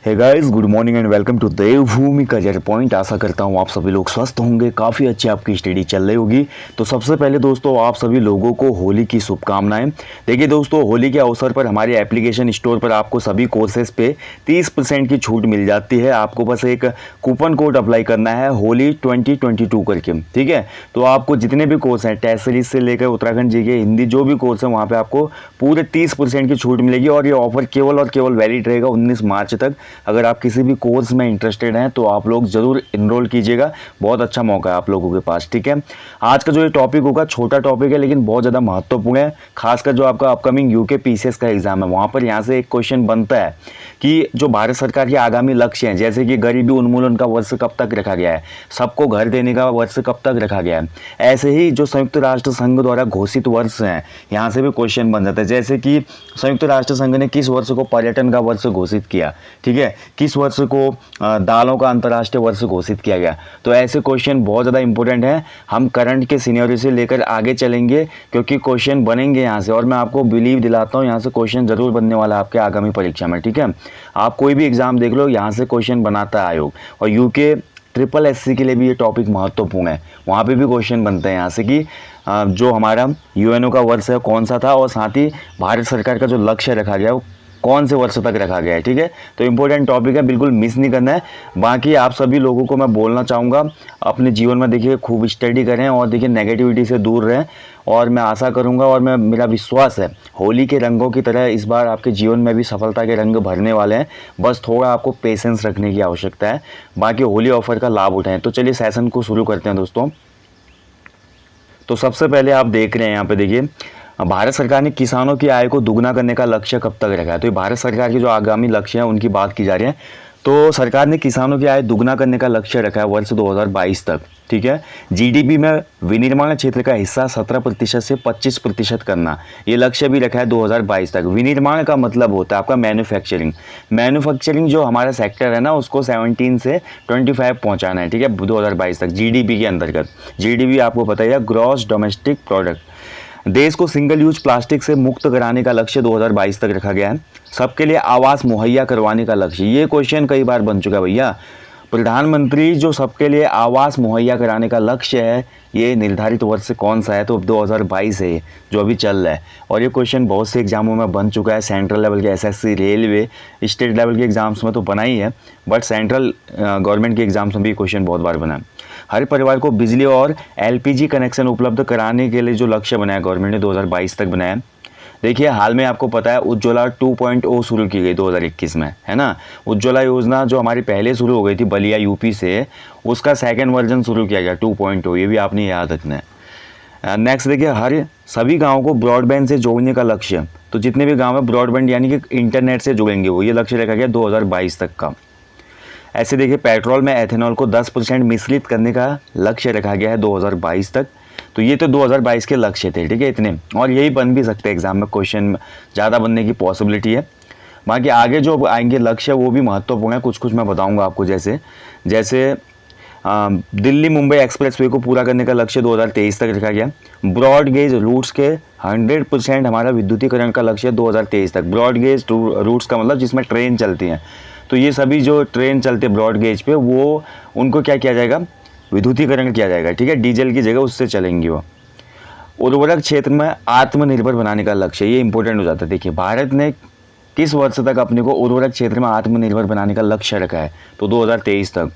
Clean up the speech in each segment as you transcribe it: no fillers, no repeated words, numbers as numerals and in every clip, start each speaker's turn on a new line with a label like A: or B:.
A: Hey guys, good morning and welcome to Devbhoomi career point. आशा करता हूँ आप सभी लोग स्वस्थ होंगे, काफ़ी अच्छी आपकी स्टडी चल रही होगी। तो सबसे पहले दोस्तों आप सभी लोगों को होली की शुभकामनाएं। देखिए दोस्तों, होली के अवसर पर हमारे एप्लीकेशन स्टोर पर आपको सभी कोर्सेज पे 30% की छूट मिल जाती है। आपको बस एक कूपन कोड अप्लाई करना है, होली 2022 करके, ठीक है। तो आपको जितने भी कोर्स हैं, टेस्ट सीरीज से लेकर उत्तराखंड जी के हिंदी जो भी कोर्स है, वहाँ पर आपको पूरे 30% की छूट मिलेगी। और ये ऑफर केवल और केवल वैलिड रहेगा 19 मार्च तक। अगर आप किसी भी कोर्स में इंटरेस्टेड हैं तो आप लोग जरूर इनरोल कीजिएगा, बहुत अच्छा मौका है आप लोगों के पास, ठीक है। आज का जो ये टॉपिक होगा, छोटा टॉपिक है लेकिन बहुत ज़्यादा महत्वपूर्ण है। खासकर जो आपका अपकमिंग यूके पीसीएस का एग्जाम है, वहाँ पर यहाँ से एक क्वेश्चन बनता है कि जो भारत सरकार के आगामी लक्ष्य हैं, जैसे कि गरीबी उन्मूलन का वर्ष कब तक रखा गया है, सबको घर देने का वर्ष कब तक रखा गया है, ऐसे ही जो संयुक्त राष्ट्र संघ द्वारा घोषित वर्ष हैं, यहाँ से भी क्वेश्चन बन जाता है। जैसे कि संयुक्त राष्ट्र संघ ने किस वर्ष को पर्यटन का वर्ष घोषित किया, ठीक है, किस वर्ष को दालों का अंतर्राष्ट्रीय वर्ष घोषित किया गया। तो ऐसे क्वेश्चन बहुत ज़्यादा इंपॉर्टेंट हैं। हम करंट के सिनेरियो से लेकर आगे चलेंगे क्योंकि क्वेश्चन बनेंगे यहाँ से, और मैं आपको बिलीव दिलाता हूँ यहाँ से क्वेश्चन जरूर बनने वाला है आपके आगामी परीक्षा में, ठीक है। आप कोई भी एग्जाम देख लो, यहाँ से क्वेश्चन बनाता है आयोग। और यूके ट्रिपल एससी के लिए भी ये टॉपिक महत्वपूर्ण है, वहाँ पे भी क्वेश्चन बनते हैं यहाँ से कि जो हमारा यूएनओ का वर्ष है कौन सा था, और साथ ही भारत सरकार का जो लक्ष्य रखा गया वो कौन से वर्ष तक रखा गया है, ठीक है। तो इंपॉर्टेंट टॉपिक है, बिल्कुल मिस नहीं करना है। बाकी आप सभी लोगों को मैं बोलना चाहूँगा, अपने जीवन में देखिए खूब स्टडी करें और देखिए नेगेटिविटी से दूर रहें। और मैं आशा करूँगा और मेरा विश्वास है होली के रंगों की तरह इस बार आपके जीवन में भी सफलता के रंग भरने वाले हैं। बस थोड़ा आपको पेशेंस रखने की आवश्यकता है। बाकी होली ऑफर का लाभ उठाएं। तो चलिए सेशन को शुरू करते हैं दोस्तों। तो सबसे पहले आप देख रहे हैं यहाँ पे, देखिए भारत सरकार ने किसानों की आय को दुगना करने का लक्ष्य कब तक रखा है। तो ये भारत सरकार के जो आगामी लक्ष्य हैं उनकी बात की जा रही है। तो सरकार ने किसानों की आय दुगना करने का लक्ष्य रखा है वर्ष 2022 तक, ठीक है। जीडीपी में विनिर्माण क्षेत्र का हिस्सा 17% से 25% करना, ये लक्ष्य भी रखा है 2022 तक। विनिर्माण का मतलब होता है आपका मैन्युफैक्चरिंग। मैन्युफैक्चरिंग जो हमारा सेक्टर है ना, उसको 17 से 25 पहुंचाना है, ठीक है, 2022 तक जीडीपी के अंतर्गत। जीडीपी आपको पता ही है, ग्रॉस डोमेस्टिक प्रोडक्ट। देश को सिंगल यूज प्लास्टिक से मुक्त कराने का लक्ष्य 2022 तक रखा गया है। सबके लिए आवास मुहैया करवाने का लक्ष्य, ये क्वेश्चन कई बार बन चुका है भैया। प्रधानमंत्री जो सबके लिए आवास मुहैया कराने का लक्ष्य है, ये निर्धारित वर्ष कौन सा है, तो 2022 है जो अभी चल रहा है। और ये क्वेश्चन बहुत से एग्जामों में बन चुका है, सेंट्रल लेवल के एसएससी, रेलवे, स्टेट लेवल के एग्जाम्स में तो बना ही है, बट सेंट्रल गवर्नमेंट के एग्जाम्स में भी क्वेश्चन बहुत बार बना है। हर परिवार को बिजली और एलपीजी कनेक्शन उपलब्ध कराने के लिए जो लक्ष्य बनाया गवर्नमेंट ने 2022 तक बनाया। देखिए हाल में आपको पता है उज्ज्वला 2.0 शुरू की गई 2021 में, है ना। उज्ज्वला योजना जो हमारी पहले शुरू हो गई थी बलिया यूपी से, उसका सेकंड वर्जन शुरू किया गया 2.0, ये भी आपने याद रखना है। नेक्स्ट देखिए, हर सभी गाँव को ब्रॉडबैंड से जोड़ने का लक्ष्य। तो जितने भी गाँव है ब्रॉडबैंड यानी कि इंटरनेट से जुड़ेंगे वो, ये लक्ष्य रखा गया 2022 तक का। ऐसे देखिए पेट्रोल में एथेनॉल को 10% मिश्रित करने का लक्ष्य रखा गया है 2022 तक। तो ये तो 2022 के लक्ष्य थे, ठीक है, इतने, और यही बन भी सकते हैं एग्जाम में, क्वेश्चन ज़्यादा बनने की पॉसिबिलिटी है। बाकी आगे जो आएंगे लक्ष्य वो भी महत्वपूर्ण है, कुछ मैं बताऊंगा आपको। जैसे दिल्ली मुंबई एक्सप्रेसवे को पूरा करने का लक्ष्य 2023 तक रखा गया। ब्रॉड गेज रूट्स के 100% हमारा विद्युतीकरण का लक्ष्य 2023 तक। ब्रॉड गेज रूट्स का मतलब जिसमें ट्रेन चलती हैं, तो ये सभी जो ट्रेन चलते ब्रॉड गेज पे, वो उनको क्या किया जाएगा, विद्युतीकरण किया जाएगा, ठीक है, डीजल की जगह उससे चलेंगी वो। उर्वरक क्षेत्र में आत्मनिर्भर बनाने का लक्ष्य, ये इंपॉर्टेंट हो जाता है। देखिए भारत ने किस वर्ष तक अपने को उर्वरक क्षेत्र में आत्मनिर्भर बनाने का लक्ष्य रखा है, तो 2023 तक।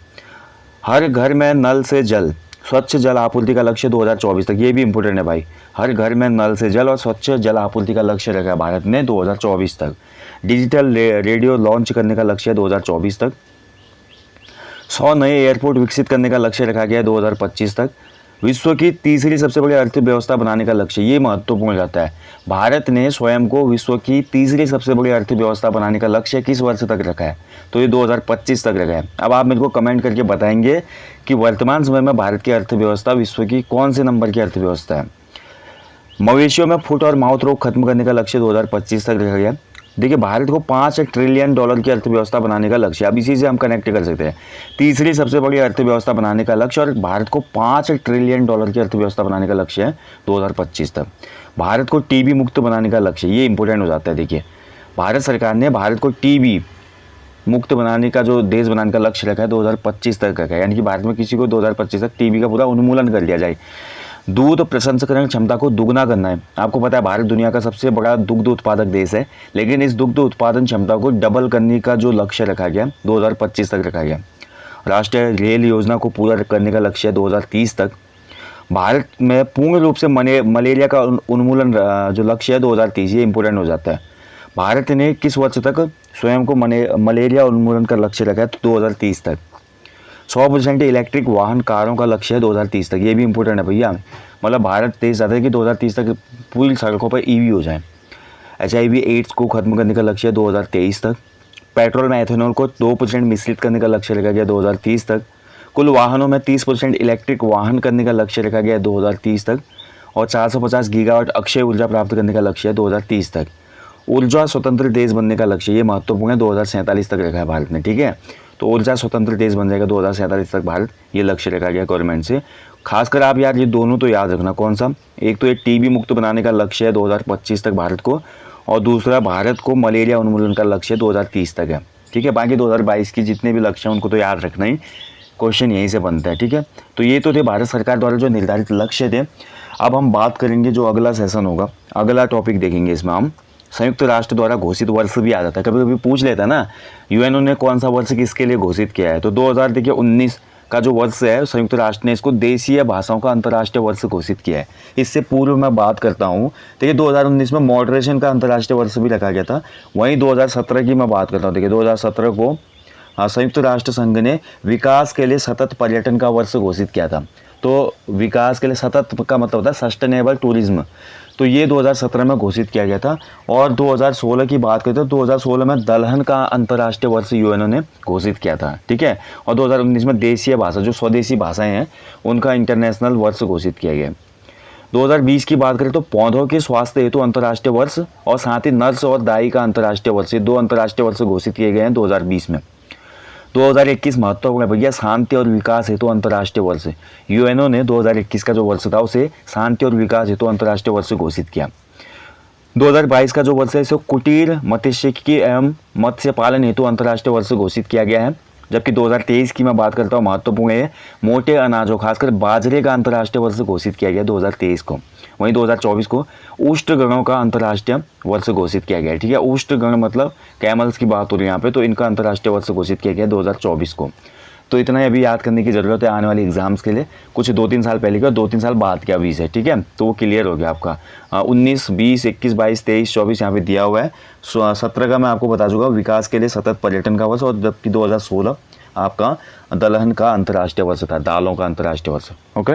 A: हर घर में नल से जल, स्वच्छ जल आपूर्ति का लक्ष्य 2024 तक, ये भी इंपॉर्टेंट है भाई। हर घर में नल से जल और स्वच्छ जल आपूर्ति का लक्ष्य रखा है भारत ने 2024 तक। डिजिटल रेडियो लॉन्च करने का लक्ष्य है 2024 तक। 100 नए एयरपोर्ट विकसित करने का लक्ष्य रखा गया है 2025 तक। विश्व की तीसरी सबसे बड़ी अर्थव्यवस्था बनाने का लक्ष्य, ये महत्वपूर्ण जाता है। भारत ने स्वयं को विश्व की तीसरी सबसे बड़ी अर्थव्यवस्था बनाने का लक्ष्य किस वर्ष तक रखा है, तो ये 2025 तक रखा है। अब आप मेरे को कमेंट करके बताएंगे कि वर्तमान समय में भारत की अर्थव्यवस्था विश्व की कौन से नंबर की अर्थव्यवस्था है। मवेशियों में फुट और माउथ रोग खत्म करने का लक्ष्य 2025 तक रखा गया। देखिए भारत को $5 ट्रिलियन की अर्थव्यवस्था बनाने का लक्ष्य, अब इसी से हम कनेक्ट कर सकते हैं। तीसरी सबसे बड़ी अर्थव्यवस्था बनाने का लक्ष्य, और भारत को $5 ट्रिलियन की अर्थव्यवस्था बनाने का लक्ष्य है 2025 तक। भारत को टीबी मुक्त बनाने का लक्ष्य, ये इंपॉर्टेंट हो जाता है। देखिए भारत सरकार ने भारत को टीबी मुक्त बनाने का जो देश बनाने का लक्ष्य रखा है 2025 तक का है, यानी कि भारत में किसी को 2025 तक टीबी का पूरा उन्मूलन कर दिया जाए। दूध प्रसंस्करण क्षमता को दुगना करना है। आपको पता है भारत दुनिया का सबसे बड़ा दुग्ध उत्पादक देश है, लेकिन इस दुग्ध उत्पादन क्षमता को डबल करने का जो लक्ष्य रखा गया 2025 तक रखा गया। राष्ट्रीय रेल योजना को पूरा करने का लक्ष्य है 2030 तक। भारत में पूर्ण रूप से मलेरिया का उन्मूलन जो लक्ष्य है 2030, ये इंपॉर्टेंट हो जाता है। भारत ने किस वर्ष तक स्वयं को मलेरिया उन्मूलन का लक्ष्य रखा है तो 2030 तक। 100% इलेक्ट्रिक वाहन कारों का लक्ष्य है 2030 तक, ये भी इंपॉर्टेंट है भैया। मतलब भारत देश चाहता है कि 2030 तक पूरी सड़कों पर ईवी हो जाए। HIV एड्स को खत्म करने का लक्ष्य है 2023 तक। पेट्रोल में एथेनॉल को 2% मिश्रित करने का लक्ष्य रखा गया 2030 तक। कुल वाहनों में 30% इलेक्ट्रिक वाहन करने का लक्ष्य रखा गया है 2030 तक। और 450 गीगावाट अक्षय ऊर्जा प्राप्त करने का लक्ष्य है 2030 तक। ऊर्जा स्वतंत्र देश बनने का लक्ष्य, ये महत्वपूर्ण है, 2047 तक रखा है भारत ने, ठीक है। तो ऊर्जा स्वतंत्र देश बन जाएगा 2047 तक भारत, ये लक्ष्य रखा गया गवर्नमेंट से। खासकर आप यार ये दोनों तो याद रखना, कौन सा, एक तो ये टीबी मुक्त बनाने का लक्ष्य है 2025 तक भारत को, और दूसरा भारत को मलेरिया उन्मूलन का लक्ष्य 2030 तक है, ठीक है। बाकी 2022 की जितने भी लक्ष्य हैं उनको तो याद रखना ही, क्वेश्चन यहीं से बनता है, ठीक है। तो ये तो थे भारत सरकार द्वारा जो निर्धारित लक्ष्य थे। अब हम बात करेंगे जो अगला सेशन होगा, अगला टॉपिक देखेंगे, इसमें हम संयुक्त राष्ट्र द्वारा घोषित वर्ष भी आ जाता है, कभी कभी पूछ लेता है ना यूएनओ ने कौन सा वर्ष किसके लिए घोषित किया है। तो 2019 का जो वर्ष है संयुक्त राष्ट्र ने इसको देशीय भाषाओं का अंतर्राष्ट्रीय वर्ष घोषित किया है। इससे पूर्व मैं बात करता हूँ, देखिए 2019 में मॉडरेशन का अंतर्राष्ट्रीय वर्ष भी रखा गया था। वहीं 2017 की मैं बात करता हूँ, देखिए 2017 को संयुक्त राष्ट्र संघ ने विकास के लिए सतत पर्यटन का वर्ष घोषित किया था। तो विकास के लिए सतत का मतलब होता है सस्टेनेबल टूरिज्म, तो ये 2017 में घोषित किया गया था। और 2016 की बात करते हैं तो 2016 में दलहन का अंतर्राष्ट्रीय वर्ष यूएनओ ने घोषित किया था, ठीक है। और 2019 में देशीय भाषा, जो स्वदेशी भाषाएं हैं, उनका इंटरनेशनल वर्ष घोषित किया गया। 2020 की बात करें तो पौधों के स्वास्थ्य हेतु अंतर्राष्ट्रीय वर्ष और साथ ही नर्स और दाई का अंतर्राष्ट्रीय वर्ष, ये 2 अंतर्राष्ट्रीय वर्ष घोषित किए गए हैं 2020 में। 2021 महत्वपूर्ण है भैया, शांति और विकास हेतु अंतर्राष्ट्रीय वर्ष। यूएनओ ने 2021 का जो वर्ष था उसे शांति और विकास हेतु अंतर्राष्ट्रीय वर्ष घोषित किया। 2022 का जो वर्ष है इसे कुटीर मत्स्यिकी एवं मत्स्य पालन हेतु अंतर्राष्ट्रीय वर्ष घोषित किया गया है। जबकि 2023 की मैं बात करता हूँ, महत्वपूर्ण है, मोटे अनाजों खासकर बाजरे का अंतर्राष्ट्रीय वर्ष घोषित किया गया 2023 को। वहीं 2024 को उष्टगणों का अंतर्राष्ट्रीय वर्ष घोषित किया गया है, ठीक है। उष्टगण मतलब कैमल्स की बात हो रही है यहाँ पे, तो इनका अंतर्राष्ट्रीय वर्ष घोषित किया गया 2024 को। तो इतना ही अभी याद करने की ज़रूरत है आने वाले एग्जाम्स के लिए। कुछ 2-3 साल पहले का, 2-3 साल बाद का 20 है, ठीक है, तो वो क्लियर हो गया आपका। 19, 20, 21, 22, 23, 24 यहाँ पे दिया हुआ है। 17 का मैं आपको बता दूंगा विकास के लिए सतत पर्यटन का वर्ष, और जबकि 2016 आपका दलहन का अंतर्राष्ट्रीय वर्ष था, दालों का अंतर्राष्ट्रीय वर्ष, ओके।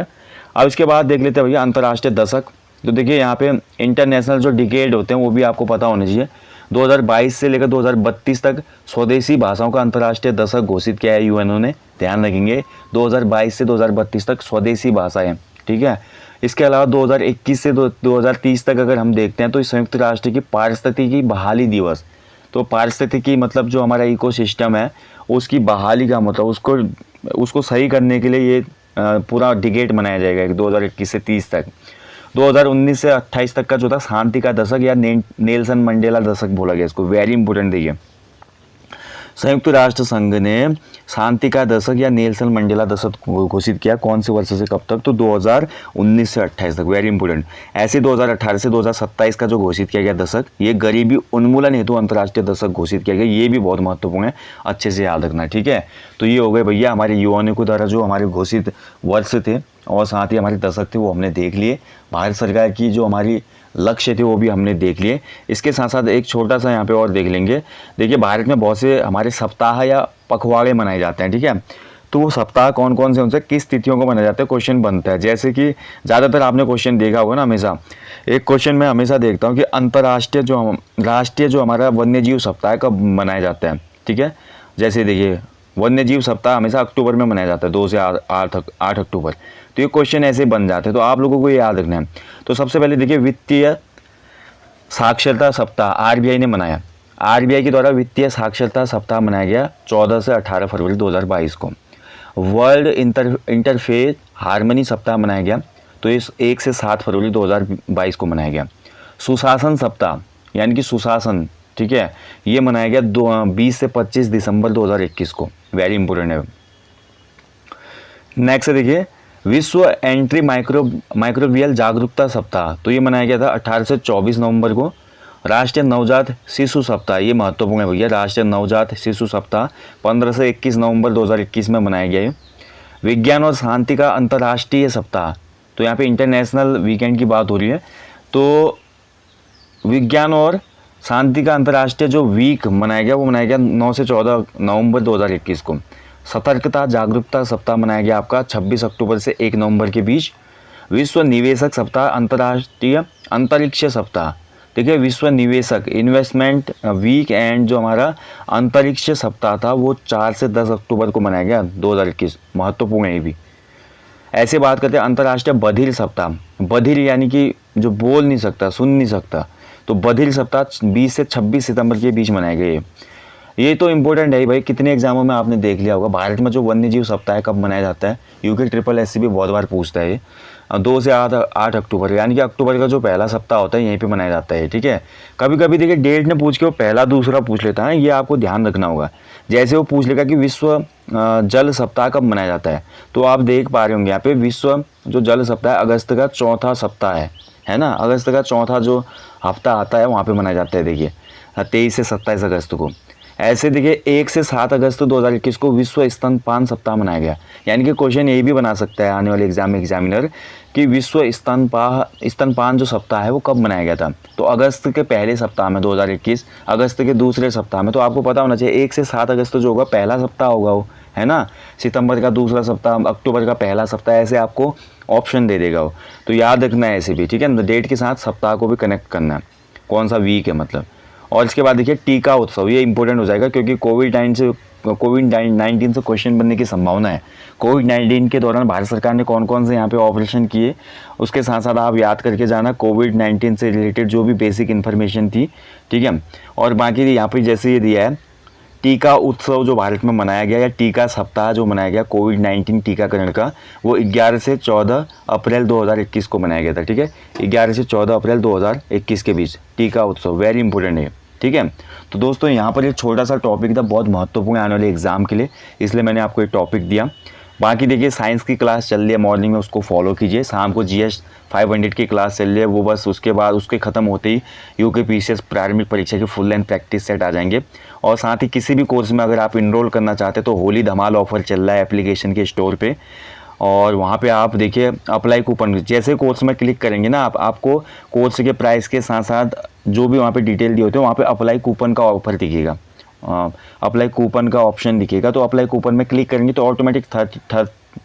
A: अब इसके बाद देख लेते हैं भैया अंतर्राष्ट्रीय दशक। तो देखिए यहाँ पे इंटरनेशनल जो डिकेड होते हैं वो भी आपको पता होने चाहिए। 2022 से लेकर 2032 तक स्वदेशी भाषाओं का अंतर्राष्ट्रीय दशक घोषित किया है यूएनओ ने, ध्यान रखेंगे 2022 से 2032 तक स्वदेशी भाषाएं, ठीक है। इसके अलावा 2021 से 2030 तक अगर हम देखते हैं तो संयुक्त राष्ट्र की पारिस्थितिकी बहाली दिवस, तो पारिस्थितिकी मतलब जो हमारा इकोसिस्टम है उसकी बहाली का मतलब उसको सही करने के लिए ये पूरा डिकेड मनाया जाएगा 2021 से 30 तक। 2019 से 28 तक का जो था शांति का दशक या नेल्सन मंडेला दशक बोला गया इसको, वेरी इंपॉर्टेंट। देखिए संयुक्त राष्ट्र संघ ने शांति का दशक या नेल्सन मंडेला दशक घोषित किया, कौन से वर्ष से कब तक, तो 2019 से 28 तक, वेरी इंपॉर्टेंट। ऐसे 2018 से 2027 का जो घोषित किया गया दशक, ये गरीबी उन्मूलन हेतु अंतर्राष्ट्रीय दशक घोषित किया गया, ये भी बहुत महत्वपूर्ण है, अच्छे से याद रखना, ठीक है। तो ये हो गए भैया हमारे यूएनओ के द्वारा जो हमारे घोषित वर्ष थे और साथ ही हमारे दशक थे वो हमने देख लिए। भारत सरकार की जो हमारी लक्ष्य थे वो भी हमने देख लिए। इसके साथ साथ एक छोटा सा यहाँ पे और देख लेंगे। देखिए भारत में बहुत से हमारे सप्ताह या पखवाड़े मनाए जाते हैं, ठीक है। तो वो सप्ताह कौन कौन से, उनसे किस तिथियों को मनाया जाता है, क्वेश्चन बनता है। जैसे कि ज़्यादातर आपने क्वेश्चन देखा होगा ना, हमेशा एक क्वेश्चन मैं हमेशा देखता हूँ कि राष्ट्रीय जो हमारा वन्यजीव सप्ताह कब मनाया जाता है, ठीक है। जैसे देखिए वन्यजीव सप्ताह हमेशा अक्टूबर में मनाया जाता है, 2 से 8 अक्टूबर। तो ये क्वेश्चन ऐसे बन जाते हैं, तो आप लोगों को ये याद रखना है। तो सबसे पहले देखिए वित्तीय साक्षरता सप्ताह आरबीआई ने मनाया, आरबीआई के द्वारा वित्तीय साक्षरता सप्ताह मनाया गया 14 से 18 फरवरी 2022 को। वर्ल्ड इंटरफेस हार्मनी सप्ताह मनाया गया, तो इस 1 से 7 फरवरी 2022 को मनाया गया। सुशासन सप्ताह यानी कि सुशासन ठीक है, ये मनाया गया 20 से 25 दिसंबर 2021 को। वेरी इंपॉर्टेंट है। नेक्स्ट देखिए, विश्व एंट्री माइक्रोबियल जागरूकता सप्ताह, तो ये मनाया गया था 18 से 24 नवंबर को। राष्ट्रीय नवजात शिशु सप्ताह, ये महत्वपूर्ण है भैया, राष्ट्रीय नवजात शिशु सप्ताह 15 से 21 नवंबर 2021 में मनाया गया है। विज्ञान और शांति का अंतर्राष्ट्रीय सप्ताह, तो यहाँ पे इंटरनेशनल वीकेंड की बात हो रही है, तो विज्ञान और शांति का अंतर्राष्ट्रीय जो वीक मनाया गया वो मनाया गया 9 से 14 नवंबर 2021 को। सतर्कता जागरूकता सप्ताह मनाया गया आपका 26 अक्टूबर से 1 नवंबर के बीच। विश्व निवेशक सप्ताह, अंतर्राष्ट्रीय अंतरिक्ष सप्ताह, देखिए विश्व निवेशक इन्वेस्टमेंट वीक एंड जो हमारा अंतरिक्ष सप्ताह था वो 4 से 10 अक्टूबर को मनाया गया 2021। महत्वपूर्ण है ये भी। ऐसे बात करते हैं अंतर्राष्ट्रीय बधिर सप्ताह, बधिर यानी कि जो बोल नहीं सकता, सुन नहीं सकता, तो बधिर सप्ताह 20 से 26 सितंबर के बीच मनाए गए। ये तो इम्पोर्टेंट है भाई, कितने एग्जामों में आपने देख लिया होगा। भारत में जो वन्य जीव सप्ताह कब मनाया जाता है, यूके ट्रिपल एससी भी बहुत बार पूछता है। 2 से 8 अक्टूबर, यानी कि अक्टूबर का जो पहला सप्ताह होता है यहीं पे मनाया जाता है। ठीक है, कभी कभी देखिए डेट ने पूछ के वो पहला दूसरा पूछ लेता है, ये आपको ध्यान रखना होगा। जैसे वो पूछ लेगा कि विश्व जल सप्ताह कब मनाया जाता है, तो आप देख पा रहे होंगे यहाँ पे विश्व जो जल सप्ताह है अगस्त का चौथा सप्ताह है ना, अगस्त का चौथा जो हफ्ता आता है वहाँ पे मनाया जाता है। देखिए 23 से 27 अगस्त को। ऐसे देखिए 1 से 7 अगस्त 2021 को विश्व स्तनपान सप्ताह मनाया गया। यानी कि क्वेश्चन यही भी बना सकता है आने वाले एग्जाम में एग्जामिनर कि विश्व स्तनपान जो सप्ताह है वो कब मनाया गया था, तो अगस्त के पहले सप्ताह में 2021, अगस्त के दूसरे सप्ताह में। तो आपको पता होना चाहिए 1 से 7 अगस्त जो होगा पहला सप्ताह होगा वो, है ना, सितंबर का दूसरा सप्ताह, अक्टूबर का पहला सप्ताह, ऐसे आपको ऑप्शन दे देगा वो। तो याद रखना है ऐसे भी, ठीक है, डेट के साथ सप्ताह को भी कनेक्ट करना है, कौन सा वीक है मतलब। और इसके बाद देखिए टीका उत्सव, ये इंपॉर्टेंट हो जाएगा क्योंकि कोविड-19 से क्वेश्चन बनने की संभावना है। कोविड-19 के दौरान भारत सरकार ने कौन कौन से यहाँ पे ऑपरेशन किए, उसके साथ साथ आप याद करके जाना कोविड-19 से रिलेटेड जो भी बेसिक इन्फॉर्मेशन थी, ठीक है। और बाकी यहाँ पे जैसे ये दिया है टीका उत्सव जो भारत में मनाया गया, या टीका सप्ताह जो मनाया गया कोविड-19 टीकाकरण का, वो 11 से 14 अप्रैल 2021 को मनाया गया था। ठीक है, 11 से 14 अप्रैल 2021 के बीच टीका उत्सव, वेरी इंपॉर्टेंट है। ठीक है, तो दोस्तों यहाँ पर एक छोटा सा टॉपिक था, बहुत महत्वपूर्ण आने वाले एग्जाम के लिए, इसलिए मैंने आपको एक टॉपिक दिया। बाकी देखिए साइंस की क्लास चल रही है मॉर्निंग में, उसको फॉलो कीजिए। शाम को GS 500 की क्लास चल रही है, वो बस उसके बाद उसके ख़त्म होते ही UKPCS प्रारंभिक परीक्षा की फुल लेंथ प्रैक्टिस सेट आ जाएंगे। और साथ ही किसी भी कोर्स में अगर आप इनरोल करना चाहते हैं तो होली धमाल ऑफर चल रहा है एप्लीकेशन के स्टोर पे, और वहाँ पे आप देखिए अप्लाई कूपन, जैसे कोर्स में क्लिक करेंगे ना आपको कोर्स के प्राइस के साथ साथ जो भी वहाँ पे डिटेल दी होती है वहाँ पे अप्लाई कूपन का ऑफर दिखेगा, अप्लाई कूपन का ऑप्शन दिखेगा। तो अप्लाई कूपन में क्लिक करेंगे तो ऑटोमेटिक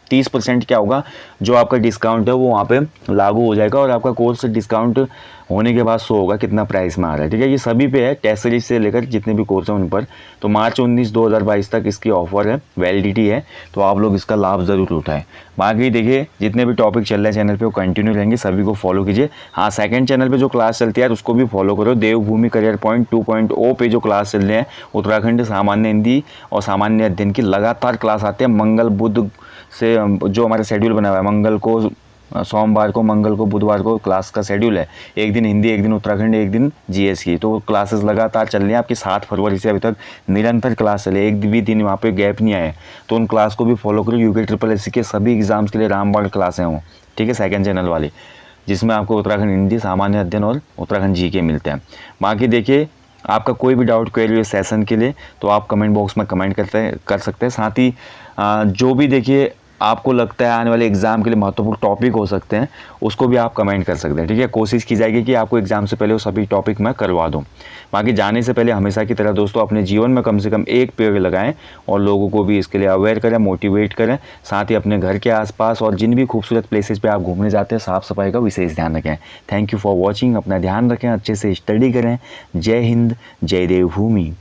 A: 30% क्या होगा, जो आपका डिस्काउंट है वो वहाँ पे लागू हो जाएगा, और आपका कोर्स डिस्काउंट होने के बाद शो होगा कितना प्राइस में आ रहा है। ठीक है, ये सभी पे है, टेस्ट सीरीज से लेकर जितने भी कोर्स हैं उन पर। तो मार्च 19 2022 तक इसकी ऑफर है, वैलिडिटी है, तो आप लोग इसका लाभ ज़रूर उठाएं। बाकी देखिए जितने भी टॉपिक चल रहे हैं चैनल पे वो कंटिन्यू रहेंगे, सभी को फॉलो कीजिए। हाँ, सेकंड चैनल पे जो क्लास चलती है उसको भी फॉलो करो। देवभूमि करियर पॉइंट 2.0 पे जो क्लास चल रहे हैं, उत्तराखंड सामान्य हिंदी और सामान्य अध्ययन की लगातार क्लास आते हैं। मंगल बुध से जो हमारा शेड्यूल बना हुआ है, मंगल को सोमवार को, मंगल को, बुधवार को क्लास का शेड्यूल है, एक दिन हिंदी, एक दिन उत्तराखंड, एक दिन GS की। तो क्लासेस लगातार चल रही हैं आपकी 7 फरवरी से अभी तक निरंतर क्लास चले, एक भी दिन वहाँ पे गैप नहीं आया। तो उन क्लास को भी फॉलो करो। UK ट्रिपल SC के सभी एग्जाम्स के लिए रामबाण क्लासें हों, ठीक है, सेकंड चैनल वाली, जिसमें आपको उत्तराखंड हिंदी, सामान्य अध्ययन और उत्तराखंड GK मिलते हैं। बाकी देखिए आपका कोई भी डाउट क्वेरी इस सेशन के लिए तो आप कमेंट बॉक्स में कमेंट कर सकते हैं। साथ ही जो भी देखिए आपको लगता है आने वाले एग्जाम के लिए महत्वपूर्ण टॉपिक हो सकते हैं उसको भी आप कमेंट कर सकते हैं। ठीक है, कोशिश की जाएगी कि आपको एग्जाम से पहले वो सभी टॉपिक मैं करवा दूं। बाकी जाने से पहले हमेशा की तरह दोस्तों अपने जीवन में कम से कम एक पेड़ लगाएं और लोगों को भी इसके लिए अवेयर करें, मोटिवेट करें। साथ ही अपने घर के आसपास और जिन भी खूबसूरत प्लेसेस पे आप घूमने जाते हैं साफ़ सफाई का विशेष ध्यान रखें। थैंक यू फॉर वॉचिंग, अपना ध्यान रखें, अच्छे से स्टडी करें। जय हिंद, जय देवभूमि।